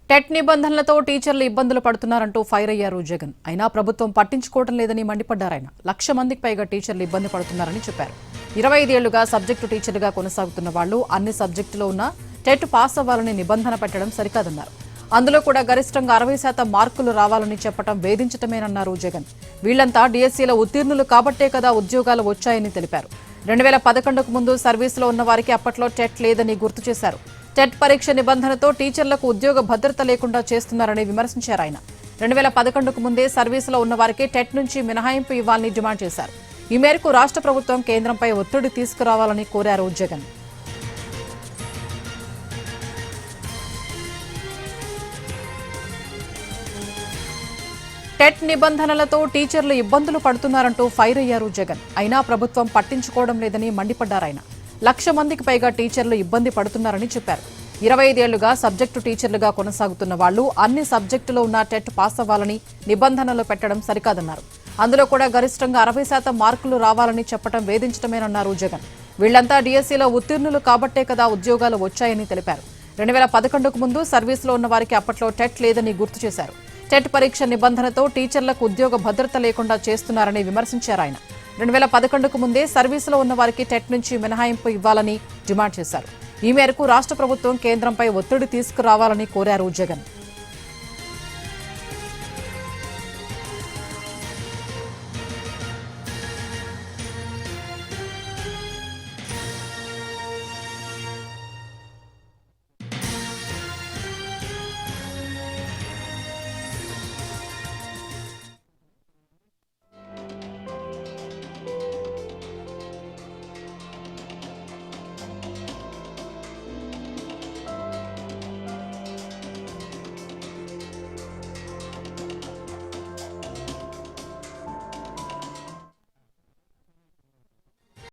TET నిబంధనలతో టీచర్లు ఇబ్బందులు పడుతున్నారంటూ fire అయ్యారు జగన్. అయినా ప్రభుత్వం పట్టించుకోవడం లేదని మండిపడ్డారాయన. 1,00,000 మందికి పైగా టీచర్లు ఇబ్బంది పడుతున్నారని చెప్పారు. 25 ఏళ్లుగా సబ్జెక్టు టీచర్లుగా కొనసాగుతున్న వాళ్లు అన్ని సబ్జెక్టులో ఉన్న టెట్ పాస్ అవ్వాలని నిబంధన పెట్టడం సరికాదన్నారు. అందులో కూడా గరిష్టంగా 60% మార్కులు రావాలని చెప్పడం వేధించటమేనన్నారు జగన్. వీళ్లంతా డిఎస్సీలో ఉత్తీర్ణులు కాబట్టే కదా ఉద్యోగాలు వచ్చాయని తెలిపారు. 2011కు ముందు సర్వీసులో ఉన్న వారికి అప్పట్లో టెట్ లేదని గుర్తు చేశారు. టెట్ పరీక్ష నిబంధనతో టీచర్లకు ఉద్యోగ భద్రత లేకుండా చేస్తున్నారని విమర్శించారు ఆయన. 2011కు ముందే సర్వీసులో ఉన్న వారికి టెట్ నుంచి మినహాయింపు ఇవ్వాలని డిమాండ్ చేశారు. ఈ మేరకు రాష్ట్ర ప్రభుత్వం కేంద్రంపై ఒత్తిడి తీసుకురావాలని కోరారు జగన్. టెట్ నిబంధనలతో టీచర్లు ఇబ్బందులు పడుతున్నారంటూ ఫైర్ అయ్యారు జగన్. అయినా ప్రభుత్వం పట్టించుకోవడం లేదని మండిపడ్డారాయన. 1,00,000 మందికి పైగా టీచర్లు ఇబ్బంది పడుతున్నారని చెప్పారు. 25 ఏళ్లుగా సబ్జెక్టు టీచర్లుగా కొనసాగుతున్న వాళ్లు అన్ని సబ్జెక్టులో ఉన్న టెట్ పాస్ అవ్వాలని నిబంధనలు పెట్టడం సరికాదన్నారు. అందులో కూడా గరిష్టంగా 60% మార్కులు రావాలని చెప్పడం వేధించటమేనన్నారు జగన్. వీళ్లంతా డిఎస్సీలో ఉత్తీర్ణులు కాబట్టే కదా ఉద్యోగాలు వచ్చాయని తెలిపారు. 2011కు ముందు సర్వీసులో ఉన్న వారికి అప్పట్లో టెట్ లేదని గుర్తు చేశారు. టెట్ పరీక్ష నిబంధనతో టీచర్లకు ఉద్యోగ భద్రత లేకుండా చేస్తున్నారని విమర్శించారు ఆయన. 2011కు ముందే సర్వీసులో ఉన్న వారికి టెట్ నుంచి మినహాయింపు ఇవ్వాలని డిమాండ్ చేశారు. ఈ మేరకు రాష్ట్ర ప్రభుత్వం కేంద్రంపై ఒత్తిడి తీసుకురావాలని కోరారు జగన్.